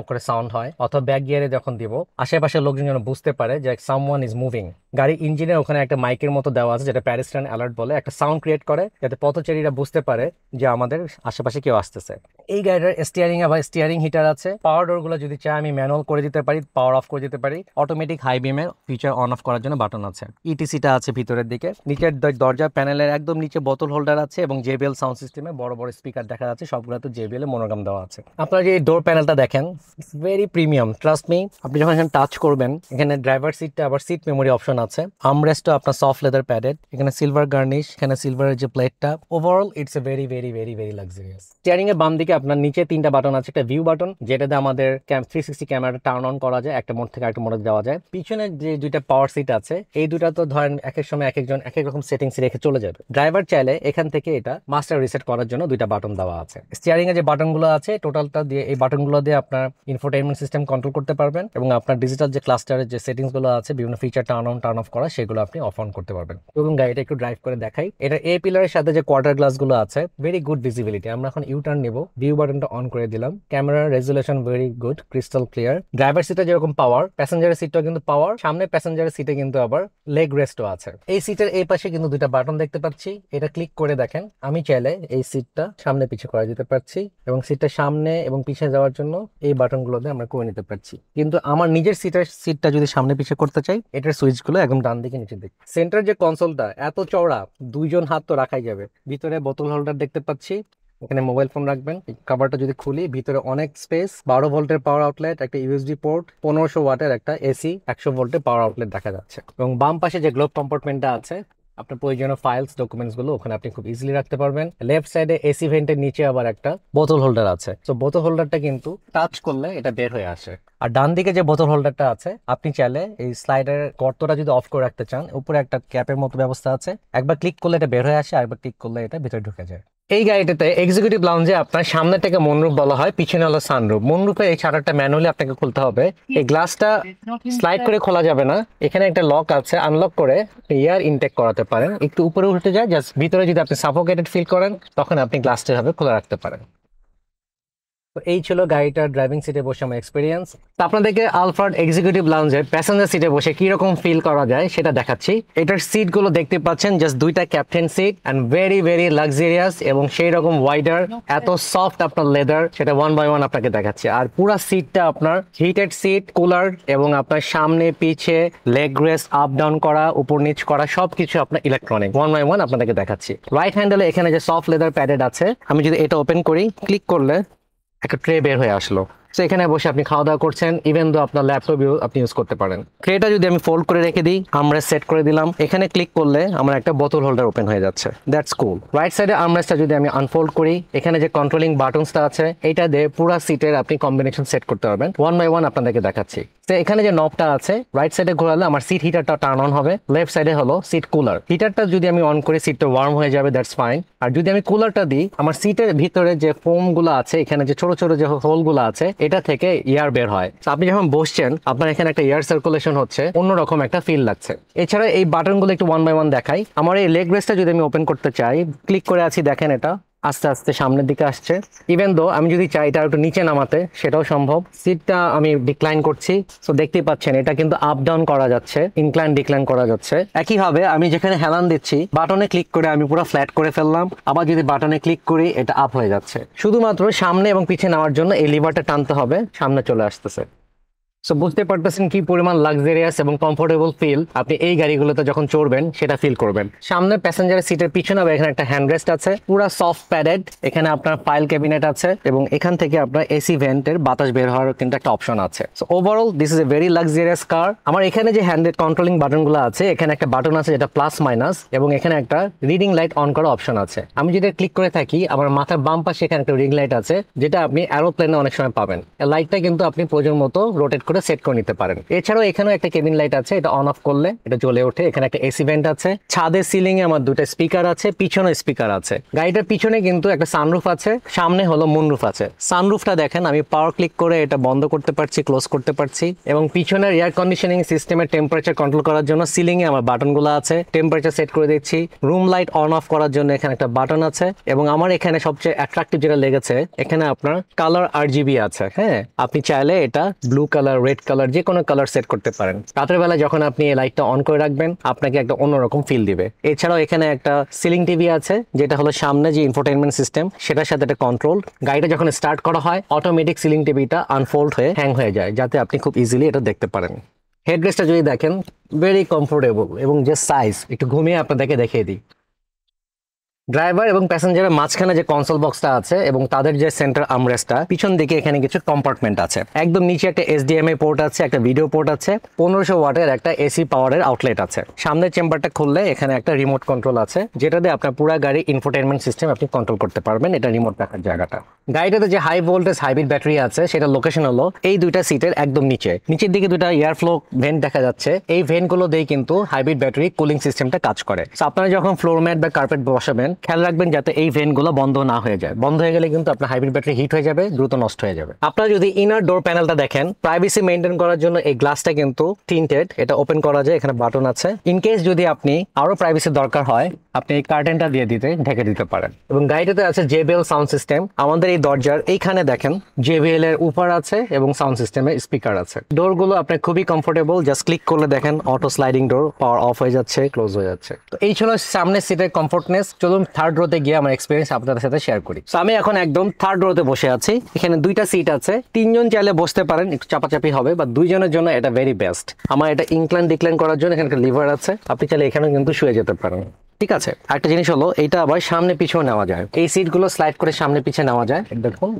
করে সাউন্ড হয়, অথবা ব্যাক গিয়ারে যখন দিব, আশেপাশের লোকজন যেন বুঝতে পারে যে সামওয়ান ইজ মুভিং। গাড়ি ইঞ্জিনের ওখানে একটা মাইকের মতো দেওয়া আছে, যেটা প্যাডেস্ট্রিয়ান অ্যালার্ট বলে, একটা সাউন্ড ক্রিয়েট করে যাতে পথচারীরা বুঝতে পারে যে আমাদের আশেপাশে কেউ আসতেছে। এই গাড়িটার স্টিয়ারিং এ স্টিয়ারিং হিটার আছে। পাওয়ার ডোর গুলো যদি চাই আমি ম্যানুয়াল করে দিতে পারি, পাওয়ার অফ করে দিতে পারি। অটোমেটিক হাই বিমের ফিচার অন অফ করার জন্য বাটন আছে। ইটিসিটা আছে ভিতরের দিকে। নিচের দরজা প্যানেলের একদম নিচে বোতল হোল্ডার আছে, এবং JBL সাউন্ড সিস্টেমে বড় বড় স্পিকার দেখা যাচ্ছে, সবগুলোতে JBL এর মনোগ্রাম দেওয়া আছে। আপনারা যে ডোর প্যানেলটা দেখেন, ভেরি প্রিমিয়াম, ট্রাস্ট মি। আপনি যখন এখানে টাচ করবেন, এখানে ড্রাইভার সিটটা আবার সিট মেমোরি অপশন আছে। আমরেস্টও আপনার সফট লেদার প্যাডেড, এখানে সিলভার গার্নিশ, এখানে সিলভারের যে প্লেটটা। Overall it's a very luxurious. Steering এর বাম দিকে আপনার নিচে 3টা বাটন আছে। একটা ভিউ বাটন, যেটাতে আমাদের 360 ক্যামেরাটা টার্ন অন করা যায়, একটা মোড থেকে আরেকটা মোডে যাওয়া যায়। পিছনে যে 2টা পাওয়ার সিট আছে, এই 2টা তো ধরেন এক এক সময় এক একজন এক এক রকম সেটিংস রেখে চলে যাবে। ড্রাইভার চাইলে এখান থেকে এটা মাস্টার রিসেট করার জন্য 2টা বাটন দেওয়া আছে। স্টিয়ারিং এর যে বাটনগুলো আছে, টোটালটা দিয়ে এই বাটনগুলো দিয়ে আপনার ইনফোটেইনমেন্ট সিস্টেম কন্ট্রোল করতে পারবেন, এবং আপনার ডিজিটাল যে ক্লাস্টারের যে সেটিংস গুলো আছে, বিভিন্ন feature turn on turn off করা, সেগুলো আপনি অফ অন করতে পারবেন। এবং গাড়িটা একটু ড্রাইভ করে দেখাই। এটা এ পিলারের সাথে যে কোয়ার্টার গ্লাস গুলো আছে, ভেরি গুড ভিজিবিলিটি। আমরা এখন ইউ টার্ন নিব, ভিউ বাটনটা অন করে দিলাম। Camera resolution very good, crystal clear. Driver সিটে যেরকম পাওয়ার, প্যাসেঞ্জারের সিটটাও কিন্তু পাওয়ার। সামনে প্যাসেঞ্জারের সিটে কিন্তু আবার লেগ রেস্টও আছে। এই সিটের এই পাশে কিন্তু দুইটা বাটন দেখতে পাচ্ছি, এটা ক্লিক করে দেখেন আমি চাইলে এই সিটটা সামনে পিছে করা যেতে পারছি, এবং সিটটা সামনে এবং পিছিয়ে যাওয়ার জন্য এই বাটনগুলোতে আমরা করে নিতে পারছি। কিন্তু আমার নিজের সিটটা যদি সামনে পিছিয়ে করতে চাই, এটার সুইচগুলো একদম ডান দিকে নিচে দিকে। সেন্টার যে কনসোলটা এত চওড়া, দুইজন হাত তো রাখাই যাবে। ভিতরে বোতল হোল্ডার দেখতে পাচ্ছি, এখানে মোবাইল ফোন রাখবেন। কভারটা যদি খুলি, ভিতরে অনেক স্পেস, 12 ভোল্টের পাওয়ার আউটলেট, একটা ইউএসবি পোর্ট, 1500 ওয়াটের একটা এসি, 100 ভোল্টের পাওয়ার আউটলেট দেখা যাচ্ছে। এবং বাম পাশে যে গ্লোব কম্পার্টমেন্টটা আছে, আপনার প্রয়োজনীয় ফাইলস ডকুমেন্টস গুলো ওখানে আপনি খুব ইজিলি রাখতে পারবেন। লেফট সাইডে এসি ভেন্টের নিচে আবার একটা বোতল হোল্ডার আছে। তো বোতল হোল্ডারটা কিন্তু টাচ করলে এটা বের হয়ে আসে। আর ডান দিকে যে বোতল হোল্ডারটা আছে, আপনি চাইলে এই স্লাইডারের গর্তটা যদি অফ করে রাখতে চান, উপরে একটা ক্যাপের মতো ব্যবস্থা আছে, একবার ক্লিক করলে এটা বের হয়ে আসে, আরেকবার ক্লিক করলে এটা ভিতরে ঢুকে যায়। এই গাড়িটাতে এক্সিকিউটিভ লাউঞ্জে আপনার সামনেটাকে মুনরুফ বলা হয়, পিছনে হলো সানরুফ। মুনরুফের এই শাটারটা ম্যানুয়ালি আপনাকে খুলতে হবে। এই গ্লাসটা স্লাইড করে খোলা যাবে না, এখানে একটা লক আছে, আনলক করে এয়ার ইনটেক করাতে পারেন। একটু উপরে উঠে যায়, জাস্ট ভিতরে যদি আপনি সাফোকেটেড ফিল করেন, তখন আপনি গ্লাসটা ভাবে খোলা রাখতে পারেন। তো এই ছিল গাড়িটার ড্রাইভিং সিটে বসে আমার এক্সপিরিয়েন্স। তো আপনাদেরকে আলফার্ড এক্সিকিউটিভ লাউঞ্জের প্যাসেঞ্জার সিটে বসে কি রকম ফিল করা যায় সেটা দেখাচ্ছি। এটার সিট গুলো দেখতে পাচ্ছেন, জাস্ট দুইটা captain seat and very very luxurious, এবং সেই রকম ওয়াইডার, এত সফট আপনার লেদার, সেটা 1 বাই 1 আপনাকে দেখাচ্ছি। আর পুরো সিটটা আপনার হিটেড সিট, কুলার, এবং আপনার সামনে পিছে লেগ রেস্ট, আপ ডাউন করা, উপর নিচ করা, সবকিছু আপনার ইলেকট্রনিক। 1 বাই 1 আপনাদেরকে দেখাচ্ছি। রাইট হ্যান্ডেলে এখানে যে সফট লেদার প্যাডেড আছে, আমি যদি এটা ওপেন করি, ক্লিক করলে একটা ট্রে বের হয়ে আসলো। তো এখানে বসে আপনি খাওয়া দাওয়া করছেন, ইভেন দো আপনার ল্যাপটপও আপনি ইউজ করতে পারেন। ট্রেটা যদি আমি ফোল্ড করে রেখে দিই, আমরা সেট করে দিলাম, এখানে ক্লিক করলে আমার একটা বোতল হোল্ডার ওপেন হয়ে যাচ্ছে। That's cool. রাইট সাইডে আর্মরেস্টটা যদি আমি আনফোল্ড করি, এখানে যে কন্ট্রোলিং বাটনসটা আছে, এটা দিয়ে পুরো সিটের আপনি কম্বিনেশন সেট করতে পারবেন। 1 বাই 1 আপনাদেরকে দেখাচ্ছি। তো এখানে যে নবটা আছে, রাইট সাইডে ঘোরালে আমার সিট হিটারটা টার্ন অন হবে, লেফট সাইডে হলো সিট কুলার। হিটারটা যদি আমি অন করি, সিটটা ওয়ার্ম হয়ে যাবে, দ্যাটস ফাইন। আর যদি আমি কুলারটা দিই, আমার সিটের ভিতরে যে ফোম গুলো আছে, এখানে যে ছোট ছোট যে হোল গুলো আছে, এটা থেকে এয়ার বের হয়। আপনি যখন বসছেন, আপনার এখানে একটা এয়ার সার্কুলেশন হচ্ছে, অন্যরকম একটা ফিল লাগছে। এছাড়া এই বাটনগুলো একটু 1 বাই 1 দেখাই। আমার এই লেগ রেস্টটা যদি আমি ওপেন করতে চাই, ক্লিক করে আছি, দেখেন এটা আস্তে আস্তে সামনের দিকে আসছে। ইভেন দো আমি যদি চাই এটা একটু নিচে নামাতে, সেটাও সম্ভব। সিটটা আমি ডিক্লাইন করছি, সো দেখতেই পাচ্ছেন এটা কিন্তু আপ ডাউন করা যাচ্ছে, ইনক্লাইন ডিক্লাইন করা যাচ্ছে। একইভাবে আমি যেখানে হেলান দিচ্ছি, বাটনে ক্লিক করে আমি পুরো ফ্ল্যাট করে ফেললাম, আবার যদি বাটনে ক্লিক করি, এটা আপ হয়ে যাচ্ছে। শুধুমাত্র সামনে এবং পিছে নেওয়ার জন্য এই লিভারটা টানতে হবে, সামনে চলে আসতেছে। সো বুঝতে পারতেছেন কি পরিমাণ লাক্সারিয়াস এবং কমফোর্টেবল ফিল আপনি এই গাড়িগুলোতে যখন চড়বেন সেটা ফিল করবেন। সামনে প্যাসেঞ্জারের সিটের পিছনে এখানে একটা হ্যান্ডরেস্ট আছে, পুরো সফট প্যাডেড। এখানে আপনার ফাইল ক্যাবিনেট আছে, এবং এখান থেকে আপনার এসি ভেন্টের বাতাস বের হওয়ার কিন্তু একটা অপশন আছে। So overall this is a very luxurious কার। আমার এখানে যে হ্যান্ডেড কন্ট্রোলিং বাটনগুলো আছে, এখানে একটা বাটন আছে যেটা প্লাস মাইনাস, এবং এখানে একটা রিডিং লাইট অন করার অপশন আছে। আমি যদি ক্লিক করে থাকি, আমার মাথার বাম পাশে এখানে একটা রিডিং লাইট আছে, যেটা আপনি এরোপ্লেনে অনেক সময় পাবেন। এই লাইটটা কিন্তু আপনি প্রয়োজন মতো রোটেট করে সেট করে নিতে পারেন। এছাড়াও এখানেও একটা কেবিন লাইট আছে, এটা অন অফ করলে এটা জ্বলে ওঠে। এখানে একটা এসি ভেন্ট আছে, ছাদের সিলিং এ আমার দুটো স্পিকার আছে, পিছনে স্পিকার আছে। গাড়িটার পিছনে কিন্তু একটা সানরুফ আছে, সামনে হলো মুনরুফ আছে। সানরুফটা দেখেন, আমি পাওয়ার ক্লিক করে এটা বন্ধ করতে পারছি, ক্লোজ করতে পারছি, এবং পিছনের এয়ার কন্ডিশনিং সিস্টেমের টেম্পারেচার কন্ট্রোল করার জন্য সিলিং এ আমার বাটনগুলো আছে, টেম্পারেচার সেট করে দিচ্ছি। রুম লাইট অন অফ করার জন্য এখানে একটা বাটন আছে, এবং আমার এখানে সবচেয়ে অ্যাট্রাকটিভ যেটা লেগেছে, এখানে আপনার কালার আরজিবি আছে। হ্যাঁ, আপনি চাইলে এটা ব্লু কালার, রেড কালার, যে কোনো কালার সেট করতে পারেন। রাতের বেলা যখন আপনি এই লাইটটা অন করে রাখবেন, আপনাকে একটা অন্যরকম ফিল দিবে। এছাড়াও এখানে একটা সিলিং টিভি আছে, যেটা হলো সামনে যে ইনফোটেইনমেন্ট সিস্টেম, সেটার সাথে একটা কন্ট্রোল। গাড়িটা যখন স্টার্ট করা হয়, অটোমেটিক সিলিং টিভিটা আনফোল্ড হয়ে হ্যাং হয়ে যায়, যাতে আপনি খুব ইজিলি এটা দেখতে পারেন। হেডরেস্টটা যদি দেখেন, ভেরি কমফোর্টেবল, এবং যে সাইজ, একটু ঘুমিয়ে আপনাদেরকে দেখিয়ে দিই। ড্রাইভার এবং প্যাসেঞ্জারের মাঝখানে যে কনসোল বক্সটা আছে, এবং তাদের যে সেন্টার আর্মরেস্টটা, পিছন দিকে এখানে কিছু কম্পার্টমেন্ট আছে। একদম নিচে একটা HDMI পোর্ট আছে, একটা ভিডিও পোর্ট আছে, 1500 ওয়াটের একটা এসি পাওয়ারের আউটলেট আছে। সামনের চেম্বারটা খুললে এখানে একটা রিমোট কন্ট্রোল আছে, যেটা দিয়ে আপনার পুরো গাড়ি ইনফোটেইনমেন্ট সিস্টেম আপনি কন্ট্রোল করতে পারবেন। এটা রিমোট রাখার জায়গাটা। গাড়িটাতে যে হাই ভোল্টেজ হাইব্রিড ব্যাটারি আছে, সেটা লোকেশন হলো এই দুইটা সিটের একদম নিচের দিকে দুইটা এয়ার ফ্লো ভেন্ট দেখা যাচ্ছে। এই ভেন্ট গুলো দিয়ে কিন্তু হাইব্রিড ব্যাটারি কুলিং সিস্টেমটা কাজ করে। আপনারা যখন ফ্লোর ম্যাট বা কার্পেট বসাবেন, খেয়াল রাখবেন যাতে এই ভেন্টগুলো বন্ধ না হয়ে যায়। বন্ধ হয়ে গেলে কিন্তু আপনার হাইব্রিড ব্যাটারি হিট হয়ে যাবে, দ্রুত নষ্ট হয়ে যাবে। আপনারা যদি ইনার ডোর প্যানেলটা দেখেন, প্রাইভেসি মেনটেন করার জন্য এই গ্লাসটা কিন্তু টিন্টেড, এটা ওপেন করা যায়, এখানে বাটন আছে। ইন কেস যদি আপনি আরো প্রাইভেসি দরকার হয়, আপনি এই কার্টেনটা দিয়ে ঢেকে দিতে পারেন। এবং গাড়িটাতে আছে JBL সাউন্ড সিস্টেম। আমাদের এই দরজার এইখানে দেখেন JBL এর উপর আছে এবং সাউন্ড সিস্টেমে স্পিকার আছে। ডোরগুলো আপনার খুবই কমফোর্টেবল, জাস্ট ক্লিক করলে দেখেন auto sliding door, power of হয়ে যাচ্ছে, ক্লোজ হয়ে যাচ্ছে। তো এই ছিল সামনের সিটের কমফোর্টনেস। চলুন থার্ড রোতে গিয়ে আমার এক্সপিরিয়েন্স আপনাদের সাথে শেয়ার করি। তো আমি এখন একদম থার্ড রোতে বসে আছি। এখানে দুইটা সিট আছে, 3 জন চাইলে বসতে পারেন, একটু চাপাচাপি হবে, বা 2 জনের জন্য এটা ভেরি বেস্ট। আমার এটা ইনক্লাইন ডিক্লাইন করার জন্য এখানে লিভার আছে, আপনি চাইলে এখানে কিন্তু শুয়ে যেতে পারেন। ঠিক আছে, একটা জিনিস হলো এটা আবার সামনে পিছনে নেওয়া যায়, এই সিটগুলো স্লাইড করে সামনে পিছনে নেওয়া যায়। দেখুন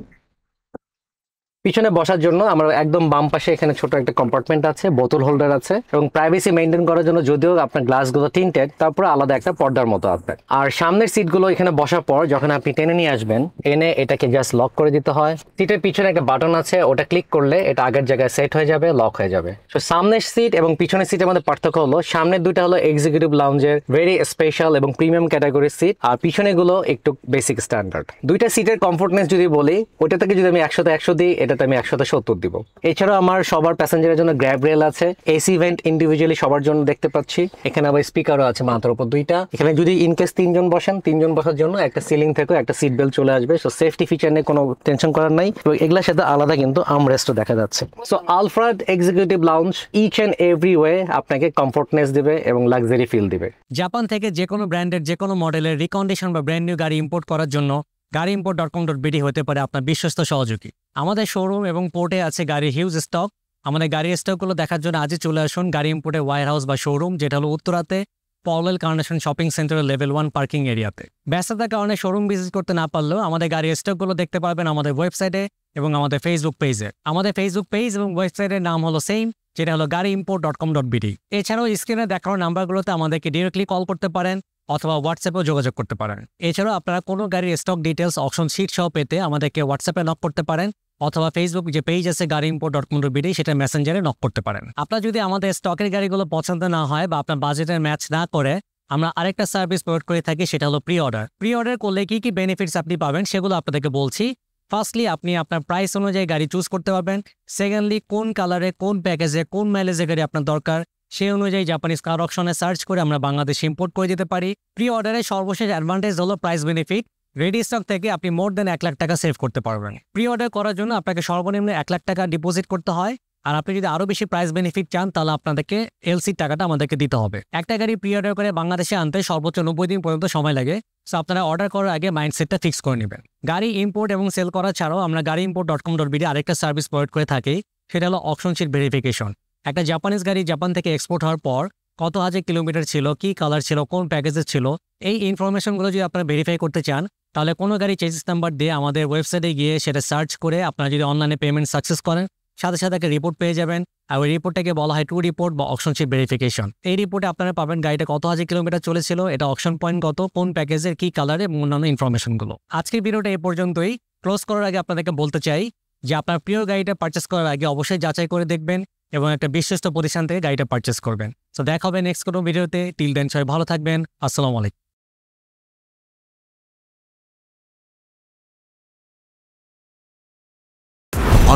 পিছনে বসার জন্য আমার একদম বাম পাশে এখানে ছোট একটা কম্পার্টমেন্ট আছে, বোতল হোল্ডার আছে, এবং প্রাইভেসি মেনটেন করার জন্য যদিও আপনার গ্লাসগুলো টিন্টেড, তারপরে আলাদা একটা পর্দার মতো আছে। আর সামনের সিটগুলো এখানে বসার পর যখন আপনি টেনে নিয়ে আসবেন, এনে এটাকে জাস্ট লক করে দিতে হয়। সিটের পিছনে একটা বাটন আছে, ওটা ক্লিক করলে এটা আগের জায়গায় সেট হয়ে যাবে, লক হয়ে যাবে। তো সামনের সিট এবং পিছনের সিটের মধ্যে পার্থক্য হলো, সামনের দুইটা হলো এক্সিকিউটিভ লাউঞ্জের ভেরি স্পেশাল এবং প্রিমিয়াম ক্যাটাগরির সিট, আর পিছনেগুলো একটু বেসিক স্ট্যান্ডার্ড। দুইটা সিটের কমফোর্টনেস যদি বলি, ওটা থেকে যদি আমি 100তে 100 দিই, এটাতে আমি 170 দিব। এছাড়াও আমার সবার প্যাসেঞ্জারের জন্য গ্র্যাব রেল আছে, এসি ভেন্ট ইন্ডিভিজুয়ালি সবার জন্য দেখতে পাচ্ছি। এখানে আবার স্পিকারও আছে মাথার উপর 2টা। এখানে যদি ইনকেস 3 জন বসেন, 3 জন বসার জন্য একটা সিলিং থেকে একটা সিট বেল্ট চলে আসবে। সো সেফটি ফিচার নিয়ে কোনো টেনশন করার নাই। এবং এগুলোর সাথে আলাদা কিন্তু আর্মরেস্টও দেখা যাচ্ছে। So Alphard executive lounge each and every way আপনাকে কমফোর্টনেস দিবে এবং লাক্সারি ফিল দিবে। জাপান থেকে যে কোনো ব্র্যান্ডের যে কোনো মডেলের রিকন্ডিশন বা ব্র্যান্ড নিউ গাড়ি ইম্পোর্ট করার জন্য গাড়িimport.com.bd হতে পারে আপনার বিশ্বস্ত সহযোগী। আমাদের শোরুম এবং পোর্টে আছে গাড়ির হিউজ স্টক। আমাদের গাড়ির স্টকগুলো দেখার জন্য আজই চলে আসুন গাড়ি ইম্পোর্টের ওয়্যার হাউস বা শোরুম, যেটা হলো উত্তরাতে পওয়েল কার্নেশন শপিং সেন্টারের লেভেল 1 পার্কিং এরিয়াতে। ব্যস্ততার কারণে শোরুম ভিজিট করতে না পারলেও আমাদের গাড়ির স্টকগুলো দেখতে পারবেন আমাদের ওয়েবসাইটে এবং আমাদের ফেসবুক পেজে। আমাদের ফেসবুক পেজ এবং ওয়েবসাইটের নাম হলো সেম, যেটা হলো গাড়িimport.com.bd। এছাড়াও স্ক্রিনে দেখানো নাম্বারগুলোতে আমাদেরকে ডিরেক্টলি কল করতে পারেন অথবা হোয়াটসঅ্যাপেও যোগাযোগ করতে পারেন। এছাড়াও আপনারা কোনো গাড়ির স্টক ডিটেলস, অপশন শিট সহ পেতে আমাদেরকে হোয়াটসঅ্যাপে নক করতে পারেন অথবা ফেসবুক যে পেজ আছে গাড়িimport.com.bd সেটা মেসেঞ্জারে নক করতে পারেন। আপনার যদি আমাদের স্টকের গাড়িগুলো পছন্দ না হয় বা আপনার বাজেটের ম্যাচ না করে, আমরা আরেকটা সার্ভিস প্রোভাইড করে থাকি, সেটা হলো প্রি অর্ডার। প্রি অর্ডার করলে কি কি বেনিফিটস আপনি পাবেন সেগুলো আপনাদেরকে বলছি। ফার্স্টলি, আপনি আপনার প্রাইস অনুযায়ী গাড়ি চুজ করতে পারবেন। সেকেন্ডলি, কোন কালারে, কোন প্যাকেজে, কোন মাইলেজে গাড়ি আপনার দরকার সেই অনুযায়ী জাপানিজ কার অকশনে সার্চ করে আমরা বাংলাদেশে ইম্পোর্ট করে দিতে পারি। প্রি অর্ডারের সর্বশেষ অ্যাডভান্টেজ হলো প্রাইস বেনিফিট। রেডি স্টক থেকে আপনি মোর দেন 1 লাখ টাকা সেভ করতে পারবেন। প্রি অর্ডার করার জন্য আপনাকে সর্বনিম্ন 1 লাখ টাকা ডিপোজিট করতে হয়, আর আপনি যদি আরও বেশি প্রাইস বেনিফিট চান তাহলে আপনাদেরকে এলসির টাকাটা আমাদেরকে দিতে হবে। একটা গাড়ি প্রি অর্ডার করে বাংলাদেশে আনতে সর্বোচ্চ 90 দিন পর্যন্ত সময় লাগে। সো আপনারা অর্ডার করার আগে মাইন্ডসেটটা ফিক্স করে নেবেন। গাড়ি ইম্পোর্ট এবং সেল করা ছাড়াও আমরা গাড়িimport.com.bd আরেকটা সার্ভিস প্রোভাইড করে থাকি, সেটা হলো অপশন শিট ভেরিফিকেশন। একটা জাপানিজ গাড়ি জাপান থেকে এক্সপোর্ট হওয়ার পর কত হাজার কিলোমিটার ছিল, কি কালার ছিল, কোন প্যাকেজের ছিল, এই ইনফরমেশনগুলো যদি আপনারা ভেরিফাই করতে চান, তাহলে কোনো গাড়ি চেসিস নাম্বার দিয়ে আমাদের ওয়েবসাইটে গিয়ে সেটা সার্চ করে আপনারা যদি অনলাইনে পেমেন্ট সাকসেস করেন, সাথে সাথে একটা রিপোর্ট পেয়ে যাবেন। আর ওই রিপোর্টটাকে বলা হয় টু রিপোর্ট বা অপশন শিট ভেরিফিকেশন। এই রিপোর্টে আপনারা পাবেন গাড়িটা কত হাজার কিলোমিটার চলেছিল, এটা অপশন পয়েন্ট কত, কোন প্যাকেজের, কি কালারে, অন্যান্য ইনফরমেশনগুলো। আজকের ভিডিওটা এই পর্যন্তই। ক্লোজ করার আগে আপনাদেরকে বলতে চাই যে আপনার প্রিয় গাড়িটা পারচেস করার আগে অবশ্যই যাচাই করে দেখবেন এবং একটা বিশ্বস্ত প্রতিষ্ঠান থেকে গাড়িটা পারচেস করবেন। সো দেখা হবে নেক্সট কোনো ভিডিওতে। টিল দেন সবাই ভালো থাকবেন। আসসালামু আলাইকুম।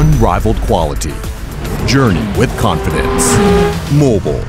Unrivaled quality. Journey with confidence. Mobile.